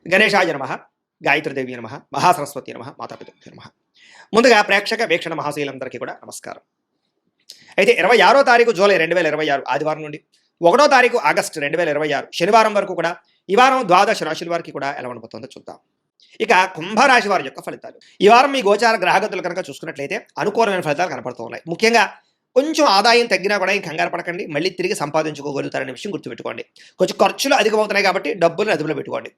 గణేశాయ నమః, గాయత్రీదేవి నమః, మహాసరస్వతి నమః, మాతాపితృభ్యో నమః. ముందుగా ప్రేక్షక వీక్షణ మహాశీలందరికీ కూడా నమస్కారం. అయితే 26వ తారీఖు జూలై 2026 ఆదివారం నుండి 1వ తారీఖు ఆగస్టు 2026 శనివారం వరకు కూడా ఈ వారం ద్వాదశ రాశుల వారికి కూడా ఎలా ఉండబోతుందో చూద్దాం. ఇక కుంభరాశి వారి యొక్క ఫలితాలు. ఈ వారం మీ గోచార గ్రహగతులు కనుక చూసుకున్నట్లయితే అనుకూలమైన ఫలితాలు కనపడుతూ ఉన్నాయి. ముఖ్యంగా కొంచెం ఆదాయం తగ్గినా కూడా ఏం కంగారు పడకండి, మళ్ళీ తిరిగి సంపాదించుకోగలుగుతారనే విషయం గుర్తుపెట్టుకోండి. కొంచెం ఖర్చులు అధికమవుతున్నాయి కాబట్టి డబ్బులు అదుపులో పెట్టుకోండి.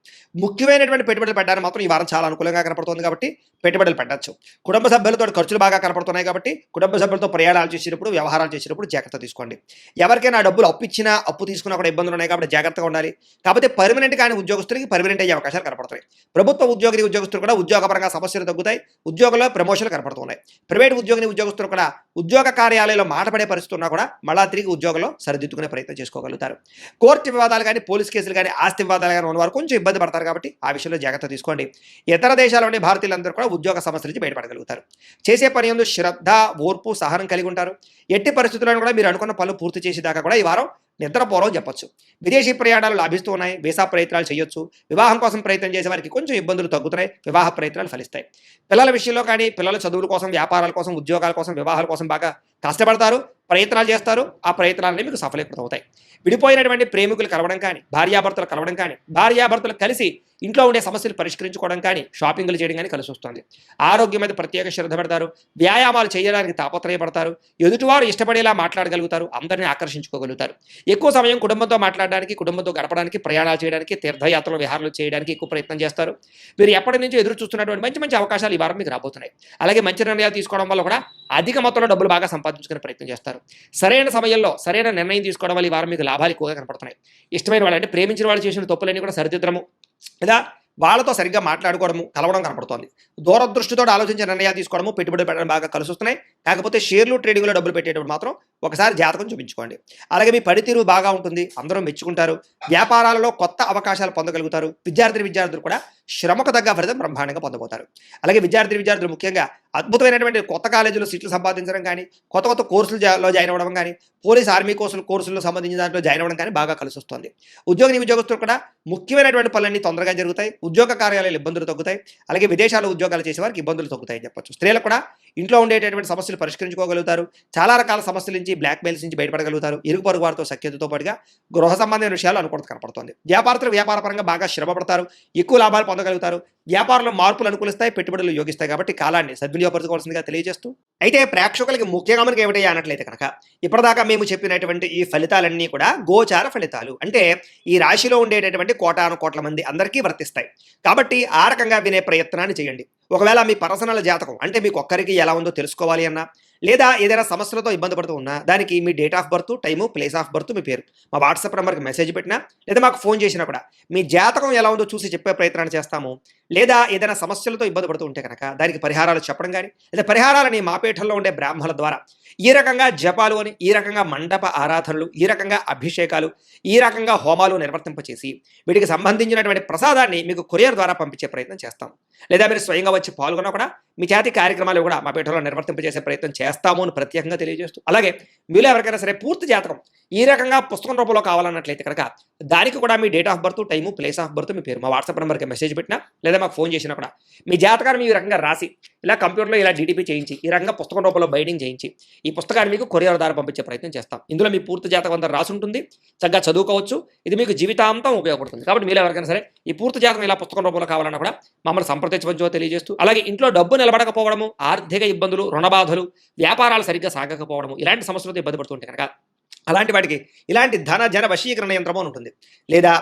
ముఖ్యమైనటువంటి పెట్టుబడులు పెట్టడానికి మాత్రం ఈ వారం చాలా అనుకూలంగా కనపడుతుంది కాబట్టి పెట్టుబడులు పెట్టచ్చు. కుటుంబ సభ్యులతో ఖర్చులు బాగా కనపడుతున్నాయి కాబట్టి కుటుంబ సభ్యులతో ప్రయాణాలు చేసేటప్పుడు, వ్యవహారాలు చేసేటప్పుడు జాగ్రత్త తీసుకోండి. ఎవరికైనా డబ్బులు అప్పు తీసుకున్నా కూడా ఇబ్బందులు ఉన్నాయి కాబట్టి జాగ్రత్తగా ఉండాలి. కాకపోతే పర్మనెంట్ కానీ ఉద్యోగస్తులకి పర్మనెంట్ అయ్యే అవకాశాలు కనపడుతున్నాయి. ప్రభుత్వ ఉద్యోగస్తులు కూడా ఉద్యోగపరంగా సమస్యలు తగ్గుతాయి. ఉద్యోగంలో ప్రమోషన్లు కనపడుతున్నాయి. ప్రైవేట్ ఉద్యోగస్తులు కూడా ఉద్యోగ కార్యాలయంలో మాట పడే పరిస్థితి ఉన్నా కూడా మళ్ళా తిరిగి ఉద్యోగంలో సరిదిద్దుకునే ప్రయత్నం చేసుకోగలుగుతారు. కోర్టు వివాదాలు కానీ, పోలీస్ కేసులు కానీ, ఆస్తి వివాదాలు కానీ ఉన్నవారు కొంచెం ఇబ్బంది పడతారు కాబట్టి ఆ విషయంలో జాగ్రత్త తీసుకోండి. ఇతర దేశాల్లోని భారతీయులందరూ కూడా ఉద్యోగ సమస్యల నుంచి బయటపడగలుగుతారు. చేసే పని యందు శ్రద్ధ, ఓర్పు, సహనం కలిగి ఉంటారు. ఎట్టి పరిస్థితుల్లో కూడా మీరు అనుకున్న పనులు పూర్తి చేసేదాకా కూడా ఈ వారం నిద్రపోరో చెప్పొచ్చు. విదేశీ ప్రయాణాలు లాభిస్తూ ఉన్నాయి. వీసా ప్రయత్నాలు చేయొచ్చు. వివాహం కోసం ప్రయత్నం చేసే వారికి కొంచెం ఇబ్బందులు తగ్గుతున్నాయి. వివాహ ప్రయత్నాలు ఫలిస్తాయి. పిల్లల విషయంలో కానీ, పిల్లల చదువుల కోసం, వ్యాపారాల కోసం, ఉద్యోగాల కోసం, వివాహాల కోసం బాగా కష్టపడతారు, ప్రయత్నాలు చేస్తారు. ఆ ప్రయత్నాలన్నీ మీకు సఫలీకృతమవుతాయి. విడిపోయినటువంటి ప్రేమికులు కలవడం కానీ, భార్యాభర్తలు కలవడం కానీ, భార్యాభర్తలు కలిసి ఇంట్లో ఉండే సమస్యలు పరిష్కరించుకోవడం కానీ, షాపింగ్లు చేయడం కానీ కలిసి వస్తుంది. ఆరోగ్యం మీద ప్రత్యేక శ్రద్ధ పెడతారు. వ్యాయామాలు చేయడానికి తాపత్రయపడతారు. ఎదుటివారు ఇష్టపడేలా మాట్లాడగలుగుతారు. అందరినీ ఆకర్షించుకోగలుగుతారు. ఎక్కువ సమయం కుటుంబంతో మాట్లాడడానికి, కుటుంబంతో గడపడానికి, ప్రయాణాలు చేయడానికి, తీర్థయాత్రలు, విహారాలు చేయడానికి ఎక్కువ ప్రయత్నం చేస్తారు. మీరు ఎప్పటి నుంచో ఎదురు చూస్తున్నటువంటి మంచి మంచి అవకాశాలు ఈ వారం మీకు రాబోతున్నాయి. అలాగే మంచి నిర్ణయాలు తీసుకోవడం వల్ల కూడా అధిక మొత్తంలో డబ్బులు బాగా సంపాదించుకునే ప్రయత్నం చేస్తారు. సరైన సమయంలో సరైన నిర్ణయం తీసుకోవడం వల్ల ఈ వారం మీకు లాభాలు ఎక్కువగా కనపడుతున్నాయి. ఇష్టమైన వాళ్ళు అంటే ప్రేమించిన వాళ్ళు చేసిన తప్పులన్నీ కూడా సరిదిద్దడము, లేదా వాళ్ళతో సరిగ్గా మాట్లాడుకోవడము, కలవడం కనపడుతోంది. దూరదృష్టితో ఆలోచించే నిర్ణయాలు తీసుకోవడము, పెట్టుబడి పెట్టడం బాగా కలిసి వస్తున్నాయి. కాకపోతే షేర్లు, ట్రేడింగ్లో డబ్బులు పెట్టేటప్పుడు మాత్రం ఒకసారి జాతకం చూపించుకోండి. అలాగే మీ పనితీరు బాగా ఉంటుంది. అందరూ మెచ్చుకుంటారు. వ్యాపారాలలో కొత్త అవకాశాలు పొందగలుగుతారు. విద్యార్థులు కూడా శ్రమకు తగ్గ ఫలితం బ్రహ్మాండంగా పొందబోతారు. అలాగే విద్యార్థులు ముఖ్యంగా అద్భుతమైనటువంటి కొత్త కాలేజీలో సీట్లు సంపాదించడం కానీ, కొత్త కోర్సులలో జాయిన్ అవ్వడం కానీ, పోలీస్ ఆర్మీ కోర్సుల్లో సంబంధించిన దాంట్లో జాయిన్ అవ్వడం కానీ బాగా కలిసి వస్తుంది. ఉద్యోగస్తులు కూడా ముఖ్యమైనటువంటి పనులన్నీ తొందరగా జరుగుతాయి. ఉద్యోగ కార్యాలయాలు ఇబ్బందులు తగ్గుతాయి. అలాగే విదేశాల్లో ఉద్యోగాలు చేసే వారికి ఇబ్బందులు తగ్గుతాయని చెప్పొచ్చు. స్త్రీలకు కూడా ఇంట్లో ఉండేటటువంటి సమస్యలు పరిష్కరించుకోగలుగుతారు. చాలా రకాల సమస్యల నుంచి, బ్లాక్మెయిల్స్ నుంచి బయటపడగలుగుతారు. ఇరుగు పొరుగు వారితో సఖ్యతతో పాటుగా గృహ సంబంధమైన విషయాలు అనుకూలత కనపడుతుంది. వ్యాపార పరంగా బాగా శ్రమపడతారు. ఎక్కువ లాభాలు పొందగలుగుతారు. వ్యాపారంలో మార్పులు అనుకూలిస్తాయి, పెట్టుబడులు యోగిస్తాయి. కాబట్టి కాలాన్ని సద్వినియోగపరచుకోవాల్సిందిగా తెలియజేస్తూ, అయితే ప్రేక్షకులకి ముఖ్యంగా మనకి ఏమిటయ్యా అన్నట్లయితే కనుక ఇప్పటిదాకా మేము చెప్పినటువంటి ఈ ఫలితాలన్నీ కూడా గోచార ఫలితాలు. అంటే ఈ రాశిలో ఉండేటటువంటి కోటాను కోట్ల మంది అందరికీ వర్తిస్తాయి. కాబట్టి ఆ రకంగా వినే ప్రయత్నాన్ని చేయండి. ఒకవేళ మీ పర్సనల్ జాతకం అంటే మీకు ఒక్కరికి ఎలా ఉందో తెలుసుకోవాలి అన్నా, లేదా ఏదైనా సమస్యలతో ఇబ్బంది పడుతూ ఉన్నా, దానికి మీ date of birth, time, place of birth, మీ పేరు మా వాట్సాప్ నెంబర్కి మెసేజ్ పెట్టినా, లేదా మాకు ఫోన్ చేసినా కూడా మీ జాతకం ఎలా ఉందో చూసి చెప్పే ప్రయత్నాన్ని చేస్తాము. లేదా ఏదైనా సమస్యలతో ఇబ్బంది పడుతూ ఉంటే కనుక దానికి పరిహారాలు చెప్పడం కానీ, లేదా పరిహారాలని మా పీఠంలో ఉండే బ్రాహ్మణుల ద్వారా ఈ రకంగా జపాలు అని, ఈ రకంగా మండప ఆరాధనలు, ఈ రకంగా అభిషేకాలు, ఈ రకంగా హోమాలు నిర్వర్తింపచేసి వీటికి సంబంధించినటువంటి ప్రసాదాన్ని మీకు కొరియర్ ద్వారా పంపించే ప్రయత్నం చేస్తాం. లేదా మీరు స్వయంగా వచ్చి పాల్గొన్నా కూడా మీ చేతి కార్యక్రమాలు కూడా మా పీఠంలో నిర్వర్తింపజేసే ప్రయత్నం చేస్తాము అని ప్రత్యేకంగా తెలియజేస్తూ, అలాగే మీలో ఎవరికైనా సరే పూర్తి జాతకం ఈ రకంగా పుస్తకం రూపంలో కావాలన్నట్లయితే కనుక దానికి కూడా మీ date of birth, time, place of birth, మీ పేరు మా వాట్సాప్ నెంబర్కి మెసేజ్ పెట్టినా, లేదా మాకు ఫోన్ చేసినా కూడా మీ జాతకాన్ని ఈ రకంగా రాసి ఇలా కంప్యూటర్లో ఇలా జీడీపీ చేయించి ఈ రకంగా పుస్తకం రూపంలో బైండింగ్ చేయించి ఈ పుస్తకాన్ని మీకు కొరియర్ ద్వారా పంపించే ప్రయత్నం చేస్తాం. ఇందులో మీ పూర్తి జాతకం అంతా రాసి ఉంటుంది. చక్కగా చదువుకోవచ్చు. ఇది మీకు జీవితాంతం ఉపయోగపడుతుంది. కాబట్టి మీరు ఎవరికైనా సరే ఈ పూర్తి జాతకం ఇలా పుస్తకం రూపంలో కావాలన్నా కూడా మమ్మల్ని సంప్రదించవచ్చో తెలియజేస్తూ, అలాగే ఇంట్లో డబ్బు నిలబడకపోవడము, ఆర్థిక ఇబ్బందులు, రుణబాధలు, వ్యాపారాలు సరిగ్గా సాగకపోవడము, ఇలాంటి సమస్యలతో ఇబ్బంది పడుతుంటే కనుక అలాంటి వాటికి ఇలాంటి జన వశీకరణ యంత్రము అని ఉంటుంది. లేదా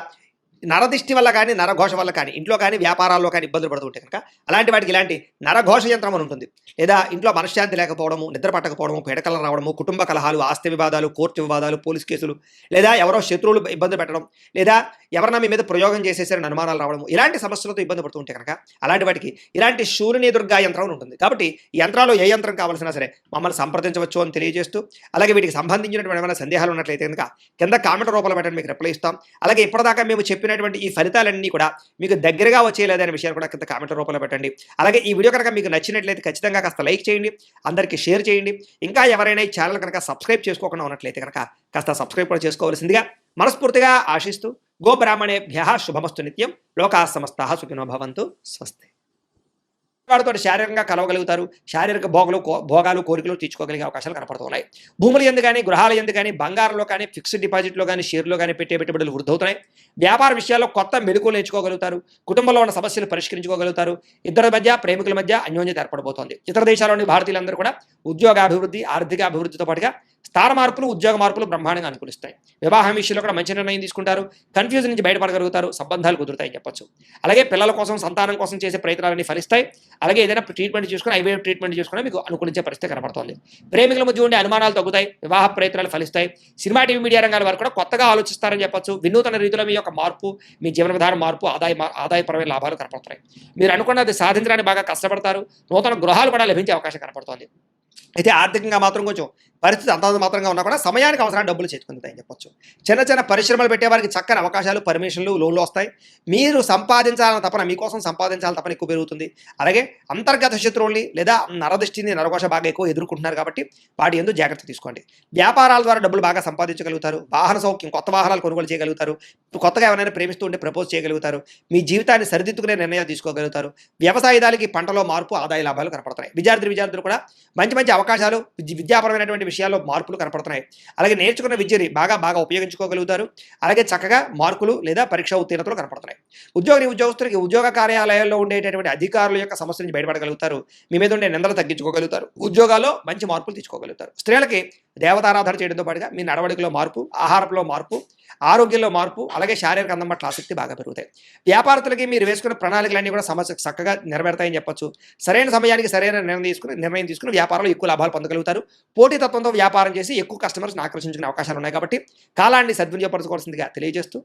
నరదిష్టి వల్ల కానీ, నరఘోష వల్ల కానీ, ఇంట్లో కానీ వ్యాపారాల్లో కానీ ఇబ్బందులు పడుతుంటే కనుక అలాంటి వాటికి ఇలాంటి నరఘోష యంత్రం అని ఉంటుంది. లేదా ఇంట్లో మనశ్శాంతి లేకపోవడము, నిద్ర పట్టకపోవడము, పీడకలు రావడము, కుటుంబ కలహాలు, ఆస్తి వివాదాలు, కోర్టు వివాదాలు, పోలీస్ కేసులు, లేదా ఎవరో శత్రువులు ఇబ్బంది పెట్టడం, లేదా ఎవరన్నా మీ మీద ప్రయోగం చేసేసారని అనుమానాలు రావడము, ఇలాంటి సమస్యలతో ఇబ్బంది పడుతుంటే కనుక అలాంటి వాటికి ఇలాంటి శూలిని దుర్గా యంత్రం అని ఉంటుంది. కాబట్టి ఈ యంత్రాలు ఏ యంత్రం కావాల్సినా సరే మమ్మల్ని సంప్రదించవచ్చు అని తెలియజేస్తూ, అలాగే వీటికి సంబంధించినటువంటి ఏమైనా సందేహాలు ఉన్నట్లయితే కనుక కింద కామెంట్ రూపంలో పెట్టండి, మీకు రిప్లై ఇస్తాం. అలాగే ఇప్పటిదాకా మేము చెప్పినటువంటి ఈ ఫలితాలన్నీ కూడా మీకు దగ్గరగా వచ్చేలేదనే విషయాలు కూడా కింద కామెంట్ రూపంలో పెట్టండి. అలాగే ఈ వీడియో కనుక మీకు నచ్చినట్లయితే ఖచ్చితంగా కాస్త లైక్ చేయండి, అందరికీ షేర్ చేయండి. ఇంకా ఎవరైనా ఈ ఛానల్ కనుక సబ్స్క్రైబ్ చేసుకోకుండా ఉన్నట్లయితే కనుక కాస్త సబ్స్క్రైబ్ కూడా చేసుకోవాల్సిందిగా మనస్ఫూర్తిగా ఆశిస్తూ గోబ్రాహ్మణేభ్య శుభమస్తు నిత్యం. లోకా సమస్తా సుఖినో భవంతు. స్వస్తి. వాడితో శారీరకంగా కలవగలుగుతారు. శారీరక భోగాలు కోరికలు తీర్చుకోగలిగే అవకాశాలు కనపడుతున్నాయి. భూములు ఎందు కానీ, గృహాల ఎందు కానీ, బంగారంలో కానీ, ఫిక్స్డ్ డిపాజిట్లో కానీ, షేర్లో కానీ పెట్టే పెట్టుబడులు వృద్ధవుతున్నాయి. వ్యాపార విషయాల్లో కొత్త మెళుకువలు నేర్చుకోగలుగుతారు. కుటుంబంలో ఉన్న సమస్యలు పరిష్కరించుకోగలుగుతారు. ఇద్దరి మధ్య, ప్రేమికుల మధ్య అన్యోన్యత ఏర్పడబోతోంది. ఇతర దేశాల్లోని భారతీయులందరూ కూడా ఉద్యోగాభివృద్ధి, ఆర్థిక అభివృద్ధితో పాటుగా స్థాన మార్పులు, ఉద్యోగ మార్పులు బ్రహ్మాండంగా అనుకూలిస్తాయి. వివాహం విషయంలో కూడా మంచి నిర్ణయం తీసుకుంటారు. కన్ఫ్యూజన్ నుంచి బయటపడగలుగుతారు. సంబంధాలు కుదురుతాయని చెప్పొచ్చు. అలాగే పిల్లల కోసం, సంతానం కోసం చేసే ప్రయత్నాలన్నీ ఫలిస్తాయి. అలాగే ఏదైనా ట్రీట్మెంట్ చేసుకుని, ఐవీఎఫ్ ట్రీట్మెంట్ చేసుకుని మీకు అనుకూలించే పరిస్థితి కనబడుతుంది. ప్రేమికుల మధ్య ఉండే అనుమానాలు తగ్గుతాయి. వివాహ ప్రయత్నాలు ఫలిస్తాయి. సినిమా, టీవీ, మీడియా రంగాల వారు కూడా కొత్తగా ఆలోచిస్తారని చెప్పొచ్చు. వినూతన రీతిలో మీ యొక్క మార్పు, మీ జీవన విధానం మార్పు, ఆదాయపరమైన లాభాలు కనపడుతున్నాయి. మీరు అనుకున్నది సాధించడానికి బాగా కష్టపడతారు. నూతన గృహాలు కూడా లభించే అవకాశం కనపడుతోంది. అయితే ఆర్థికంగా మాత్రం కొంచెం పరిస్థితి అంతంత మాత్రంగా ఉన్నా కూడా సమయానికి అవసరాన్ని డబ్బులు చేర్చుకుంటాయని చెప్పొచ్చు. చిన్న చిన్న పరిశ్రమలు పెట్టే వారికి చక్కని అవకాశాలు, పర్మిషన్లు, లోన్లు వస్తాయి. మీరు సంపాదించాలని తపన, మీకోసం సంపాదించాలని తపన ఎక్కువ పెరుగుతుంది. అలాగే అంతర్గత శత్రువుల్ని లేదా నరదృష్టిని, నరకోశ బాగా ఎక్కువ ఎదుర్కొంటున్నారు కాబట్టి వాటి ఎందుకు జాగ్రత్త తీసుకోండి. వ్యాపారాల ద్వారా డబ్బులు బాగా సంపాదించగలుగుతారు. వాహన సౌఖ్యం, కొత్త వాహనాలు కొనుగోలు చేయగలుగుతారు. కొత్తగా ఎవరైనా ప్రేమిస్తూ ఉంటే ప్రపోజ్ చేయగలుగుతారు. మీ జీవితాన్ని సరిదిద్దుకునే నిర్ణయాలు తీసుకోగలుగుతారు. వ్యవసాయదానికి పంటలో మార్పు, ఆదాయ లాభాలు కనపడుతున్నాయి. విద్యార్థులు కూడా మంచి మంచి అవకాశాలు, విద్యాపరమైనటువంటి విషయాల్లో మార్పులు కనపడుతున్నాయి. అలాగే నేర్చుకున్న విద్యని బాగా ఉపయోగించుకోగలుగుతారు. అలాగే చక్కగా మార్కులు లేదా పరీక్ష ఉత్తీర్ణతలు కనపడుతున్నాయి. ఉద్యోగస్తులకి ఉద్యోగ కార్యాలయాల్లో ఉండేటటువంటి అధికారుల యొక్క సమస్య నుంచి బయటపడగలుగుతారు. మీ మీద ఉండే నిందలు తగ్గించుకోగలుగుతారు. ఉద్యోగాల్లో మంచి మార్పులు తీసుకోగలుగుతారు. స్త్రీలకి దేవతారాధన చేయడంతో పాటుగా మీ నడవడికలో మార్పు, ఆహారంలో మార్పు, ఆరోగ్యంలో మార్పు, అలాగే శారీరక అందం పట్ల ఆసక్తి బాగా పెరుగుతాయి. వ్యాపారస్తులకి మీరు వేసుకున్న ప్రణాళికలన్నీ కూడా సమస్య చక్కగా నెరవేరుతాయని చెప్పొచ్చు. సరైన సమయానికి సరైన నిర్ణయం తీసుకుని వ్యాపారంలో ఎక్కువ లాభాలు పొందగలుగుతారు. పోటీతత్వంతో వ్యాపారం చేసి ఎక్కువ కస్టమర్స్ని ఆకర్షించుకునే అవకాశాలు ఉన్నాయి కాబట్టి కాలాన్ని సద్వినియోగపరచుకోవాల్సిందిగా తెలియజేస్తూ